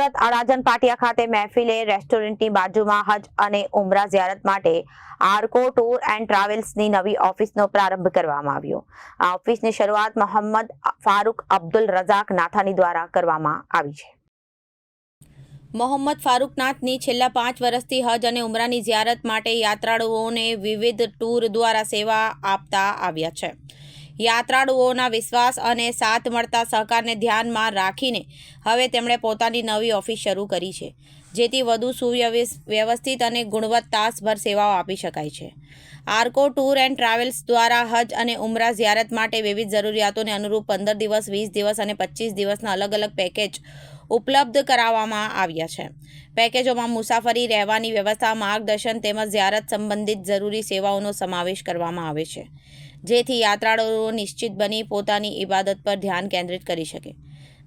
સુરત અડાજણ પાટિયા ખાતે મહેફિલે રેસ્ટોરન્ટની બાજુમાં હજ અને ઉમરા ઝિયારત માટે આર્કો ટૂર એન્ડ ટ્રાવેલ્સની નવી ઓફિસનો પ્રારંભ કરવામાં આવ્યો। આ ઓફિસની શરૂઆત મોહમ્મદ ફારૂક અબ્દુલ રઝાક નાથાની દ્વારા કરવામાં આવી છે। મોહમ્મદ ફારૂક નાથની છેલ્લા 5 વર્ષથી હજ અને ઉમરાની ઝિયારત માટે યાત્રાળુઓને વિવિધ ટૂર દ્વારા સેવા આપતા આવ્યા છે। યાત્રાળુઓના વિશ્વાસ અને સાથ મળતા સહકારને ધ્યાનમાં રાખીને હવે તેમણે પોતાની નવી ઓફિસ શરૂ કરી છે, જેથી વધુ સુવ્યવસ્થિત અને ગુણવત્તાસભર સેવાઓ આપી શકાય છે। આર્કો ટૂર એન્ડ ટ્રાવેલ્સ દ્વારા હજ અને ઉમરા ઝિયારત માટે વિવિધ જરૂરિયાતોને અનુરૂપ 15 દિવસ, 20 દિવસ અને 25 દિવસના અલગ અલગ પેકેજ ઉપલબ્ધ કરાવવામાં આવ્યા છે। પેકેજોમાં મુસાફરી, રહેવાની વ્યવસ્થા, માર્ગદર્શન તેમજ ઝિયારત સંબંધિત જરૂરી સેવાઓનો સમાવેશ કરવામાં આવે છે, જેથી યાત્રાળુઓ નિશ્ચિત બની પોતાની ઇબાદત પર ધ્યાન કેન્દ્રિત કરી શકે।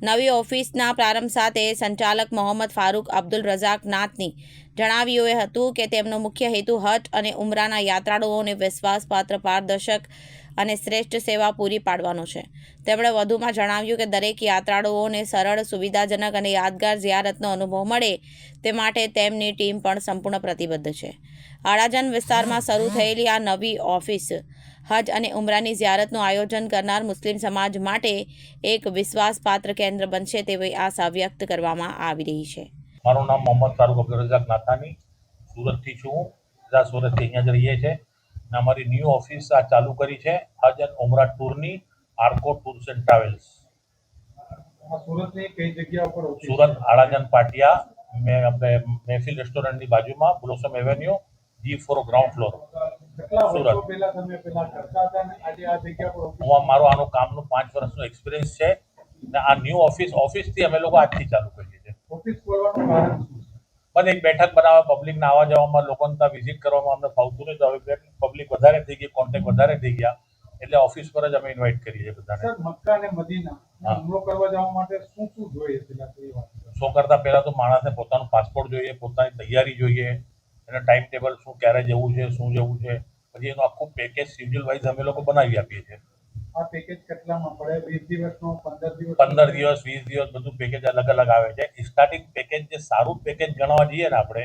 નવી ઓફિસના પ્રારંભ સાથે સંચાલક મોહમ્મદ ફારૂક અબ્દુલ રઝાક નાથની જણાવ્યું હતું કે તેમનો મુખ્ય હેતુ હજ અને ઉમરાના યાત્રાળુઓને વિશ્વાસપાત્ર, પારદર્શક અને શ્રેષ્ઠ સેવા પૂરી પાડવાનો છે। તેમણે વધુમાં જણાવ્યું કે દરેક યાત્રાળુઓને સરળ, સુવિધાજનક અને યાદગાર ઝિયારતનો અનુભવ મળે તે માટે તેમની ટીમ પણ સંપૂર્ણ પ્રતિબદ્ધ છે। અડાજણ વિસ્તારમાં શરૂ થયેલી આ નવી ઓફિસ હજ અને ઉમરાની ઝિયારતનું આયોજન કરનાર મુસ્લિમ સમાજ માટે એક વિશ્વાસપાત્ર કેન્દ્ર બનશે તેવી આશા વ્યક્ત કરવામાં આવી રહી છે। મારું નામ મોહમ્મદ ફારૂક અબ્દુલ રઝાક નાથાની, સુરતથી છું। સુરતથી અહીંયા જ રહીએ છીએ અને અમારી ન્યૂ ઓફિસ આ ચાલુ કરી છે હજ અને ઉમરા ટૂરની આર્કો ટૂર્સ એન્ડ ટ્રાવેલ્સ। સુરતની કઈ જગ્યા ઉપર? સુરત અડાજણ પાટિયા મહેફિલ રેસ્ટોરન્ટની બાજુમાં blossom avenue G4 ground floor, Surat. મારો આનું કામનું 5 વર્ષનો એક્સપિરિયન્સ છે અને આ ન્યૂ ઓફિસથી અમે લોકો આજથી ચાલુ કરીએ છીએ। ઓફિસ ખોલવાનું કારણ શું? બસ એક બેઠક બનાવવા, પબ્લિકને આવવા જવામાં, લોકોને ત્યાં વિઝિટ કરવામાં અમને ફાવતું નહીં, તો હવે પબ્લિક વધારે થઈ ગઈ, કોન્ટેક્ટ વધારે થઈ ગયા એટલે ઓફિસ પર જ અમે ઇન્વાઇટ કરીએ છીએ બધાને। સર, મક્કા અને મદીના હુમલો કરવા જવા માટે શું શું જોઈએ પેલા? સો કરતાં પહેલાં તો માણસને પોતાનું પાસપોર્ટ જોઈએ, પોતાની તૈયારી જોઈએ, એને ટાઈમ ટેબલ શું ક્યારે જવું છે, શું જવું છે, પછી એનું આખું પેકેજ શેડ્યુલ વાઇઝ અમે લોકો બનાવી આપીએ છીએ। આ પેકેજ કેટલામાં પડે? 20 દિવસનો, 15 દિવસ? 15 દિવસ, 20 દિવસ બધું પેકેજ અલગ અલગ આવે છે। સ્ટાર્ટિંગ પેકેજ જે સારું પેકેજ ગણવા જઈએ ને આપણે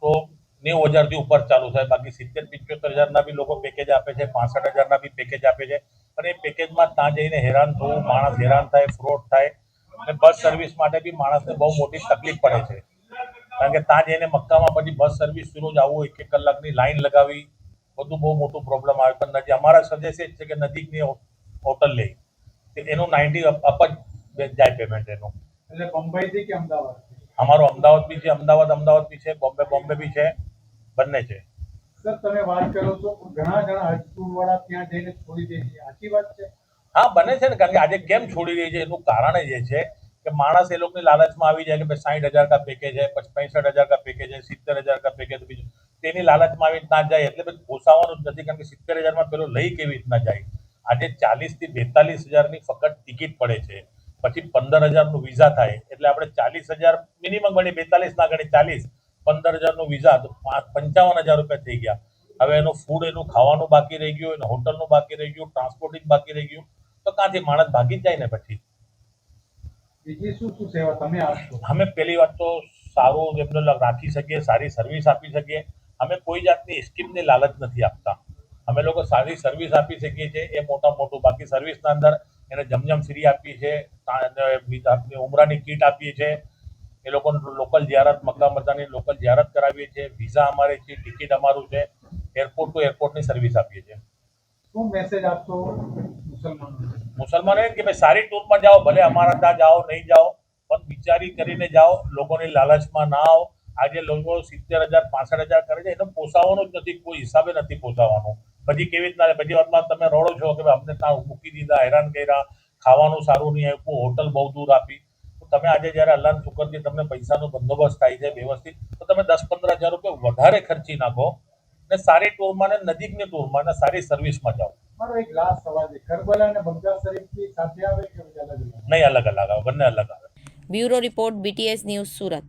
તો 90,000થી ઉપર ચાલુ થાય, બાકી 70-75,000ના બી લોકો પેકેજ આપે છે, 65,000ના બી પેકેજ આપે છે। પણ એ પેકેજમાં ત્યાં જઈને હેરાન થવું, માણસ હેરાન થાય, ફ્રોડ થાય અને બસ સર્વિસ માટે બી માણસને બહુ મોટી તકલીફ પડે છે, કારણ કે ત્યાં જઈને મક્કામાં પછી બસ સર્વિસ રોજ આવવું, 1 કલાકની લાઈન લગાવી, બધું બહુ મોટું પ્રોબ્લેમ આવે। પણ અમારા સજેસ્ટ એ જ છે કે નજીકની હોટલ લે, એનું 90 અપ જ જાય પેમેન્ટ એનું। એટલે મુંબઈથી કે અમદાવાદ? અમારો અમદાવાદ બી છે, અમદાવાદ બી છે, બોમ્બે બી છે, બંને છે। સર, તમે વાત કરો છો ઘણા હજ ટૂર વાળા ત્યાં જઈને છોડી દે છે, સાચી વાત છે? હા, બને છે ને, કારણ કે આજે કેમ છોડી રહી છે એનું કારણ એ છે કે માણસ એ લોકોની લાલચમાં આવી જાય કે ભાઈ 60,000 કા પેકેજ છે, પછી 65,000 કા પેકેજ છે, 70,000 કા પેકેજ બીજું, તેની લાલચમાં આવી ના જાય એટલે પછી પોસાવાનું જ નથી, કારણ કે 70,000માં પેલો લઈ કેવી રીતના જાય। આજે 40,000 થી 42,000ની ફક્ત ટિકિટ પડે છે, પછી 15,000નું વિઝા થાય એટલે આપણે 40,000 મિનિમમ ગણી, 42 ના ગણી 40, 15,000નું વિઝા તો 55,000 રૂપિયા થઈ ગયા। હવે એનું ફૂડ, એનું ખાવાનું બાકી રહી ગયું, એનું હોટલનું બાકી રહી ગયું, ટ્રાન્સપોર્ટિંગ બાકી રહી ગયું, તો ક્યાંથી માણસ ભાગી જ જાય ને પછી। બીજી શું સેવા તમે આપશો? અમે પહેલી વાત તો સારું એમને રાખી શકીએ, સારી સર્વિસ આપી શકીએ। અમે કોઈ જાતની સ્કીમની લાલચ નથી આપતા, અમે લોકો સારી સર્વિસ આપી શકીએ છીએ, એ મોટું। બાકી સર્વિસના અંદર એને જમજમ ફ્રી આપીએ છીએ, ઉમરાની કીટ આપીએ છીએ, એ લોકોને local Ziyarat, Mecca મદીનાની local Ziyarat કરાવીએ છીએ, વિઝા અમારે છે, ટિકિટ અમારું છે, એરપોર્ટ ટુ એરપોર્ટની સર્વિસ આપીએ છીએ। શું મેસેજ આપશો મુસલમાનો કે ભાઈ સારી ટૂરમાં જાઓ, ભલે અમારા ત્યાં જાઓ, નહીં જાઓ, પણ વિચારી કરીને જાઓ, લોકોની લાલચમાં ના આવો। આજે લોકો 70,000 65,000 કરે છે, એને પોસાવાનું જ નથી, કોઈ હિસાબે નથી પોસાવાનું। પછી કેવી રીતના બધી વાતમાં તમે રડો છો કે અમને ત્યાં મૂકી દીધા, હેરાન કર્યા, ખાવાનું સારું નહીં આપ્યું, હોટલ બહુ દૂર આપી, તો તમે આજે જ્યારે અલ્લાહના શુકરથી તમને પૈસાનો બંદોબસ્ત થાય છે વ્યવસ્થિત, તો તમે 10-15,000 રૂપિયા વધારે ખર્ચી નાખો ને સારી ટૂરમાં ને નજીકની ટૂરમાં ને સારી સર્વિસમાં જાઓ। મારો એક લાસ્ટ સવાલ છે, કરબલા અને બગદાદ શરીફથી સાથે આવે કે અલગ? નહીં, અલગ અલગ આવે, બંને અલગ આવે। Bureau report, BTS news, Surat.